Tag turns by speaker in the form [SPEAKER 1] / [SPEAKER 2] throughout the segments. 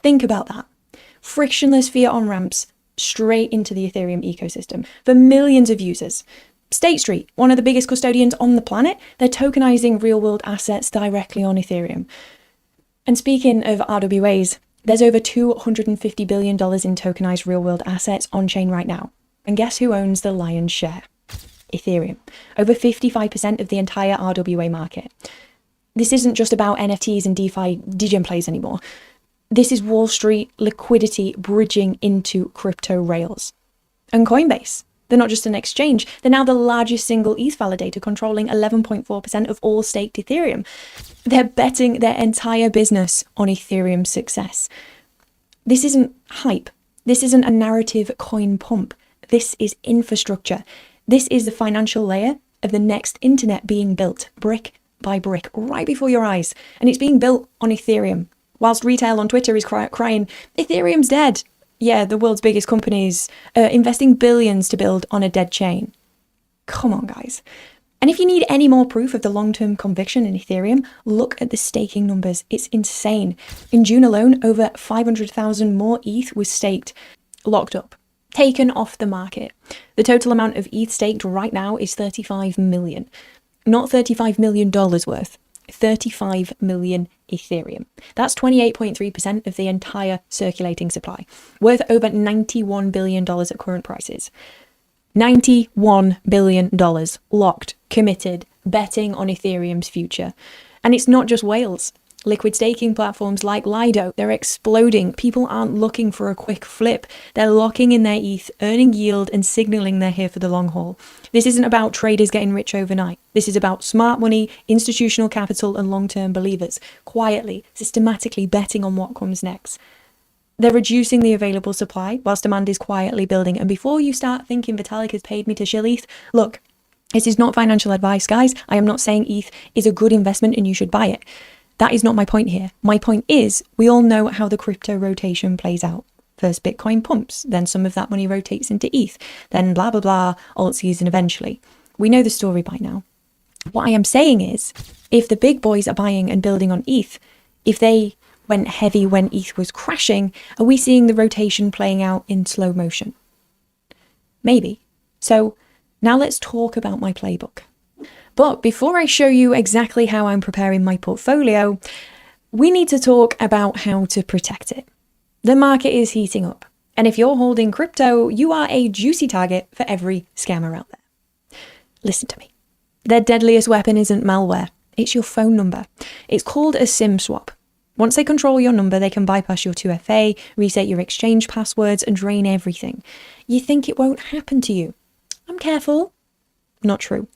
[SPEAKER 1] Think about that. Frictionless fiat on-ramps straight into the Ethereum ecosystem for millions of users. State Street, one of the biggest custodians on the planet, they're tokenizing real-world assets directly on Ethereum. And speaking of RWAs, there's over $250 billion in tokenized real-world assets on-chain right now. And guess who owns the lion's share? Ethereum. Over 55% of the entire RWA market. This isn't just about NFTs and DeFi degen plays anymore. This is Wall Street liquidity bridging into crypto rails. And Coinbase, they're not just an exchange, they're now the largest single ETH validator, controlling 11.4% of all staked Ethereum. They're betting their entire business on Ethereum's success. This isn't hype. This isn't a narrative coin pump. This is infrastructure. This is the financial layer of the next internet being built brick by brick right before your eyes. And it's being built on Ethereum. Whilst retail on Twitter is crying, Ethereum's dead. Yeah, the world's biggest companies are investing billions to build on a dead chain. Come on, guys. And if you need any more proof of the long-term conviction in Ethereum, look at the staking numbers. It's insane. In June alone, over 500,000 more ETH was staked, locked up, taken off the market. The total amount of ETH staked right now is 35 million. Not $35 million worth. 35 million Ethereum. That's 28.3% of the entire circulating supply, worth over $91 billion at current prices. $91 billion locked, committed, betting on Ethereum's future. And it's not just whales. Liquid staking platforms like Lido, they're exploding. People aren't looking for a quick flip. They're locking in their ETH, earning yield and signaling they're here for the long haul. This isn't about traders getting rich overnight. This is about smart money, institutional capital and long-term believers, quietly, systematically betting on what comes next. They're reducing the available supply whilst demand is quietly building. And before you start thinking Vitalik has paid me to shill ETH, look, this is not financial advice, guys. I am not saying ETH is a good investment and you should buy it. That is not my point here. My point is, we all know how the crypto rotation plays out. First Bitcoin pumps, then some of that money rotates into ETH, then blah, blah, blah, alt season eventually. We know the story by now. What I am saying is, if the big boys are buying and building on ETH, if they went heavy when ETH was crashing, are we seeing the rotation playing out in slow motion? Maybe. So now let's talk about my playbook. But before I show you exactly how I'm preparing my portfolio, we need to talk about how to protect it. The market is heating up. And if you're holding crypto, you are a juicy target for every scammer out there. Listen to me. Their deadliest weapon isn't malware. It's your phone number. It's called a SIM swap. Once they control your number, they can bypass your 2FA, reset your exchange passwords, and drain everything. You think it won't happen to you. I'm careful. Not true.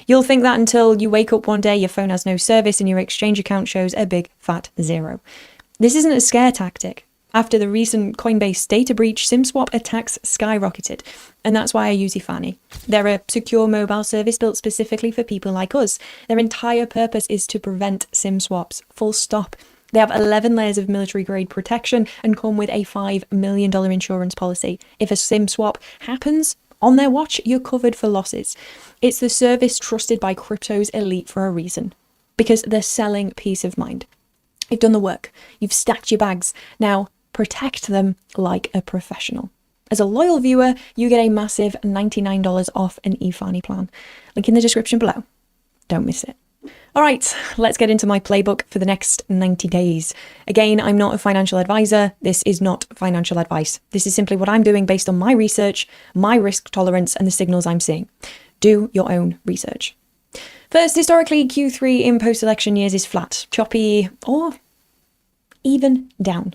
[SPEAKER 1] You'll think that until you wake up one day, your phone has no service and your exchange account shows a big fat 0. This isn't a scare tactic. After the recent Coinbase data breach, SIM swap attacks skyrocketed. And that's why I use Ifani. They're a secure mobile service built specifically for people like us. Their entire purpose is to prevent SIM swaps. Full stop. They have 11 layers of military-grade protection and come with a $5 million insurance policy. If a SIM swap happens on their watch, you're covered for losses. It's the service trusted by crypto's elite for a reason. Because they're selling peace of mind. You've done the work. You've stacked your bags. Now, protect them like a professional. As a loyal viewer, you get a massive $99 off an Ifani plan. Link in the description below. Don't miss it. All right, let's get into my playbook for the next 90 days. Again, I'm not a financial advisor. This is not financial advice. This is simply what I'm doing based on my research, my risk tolerance, and the signals I'm seeing. Do your own research. First, historically, Q3 in post-election years is flat, choppy, or even down.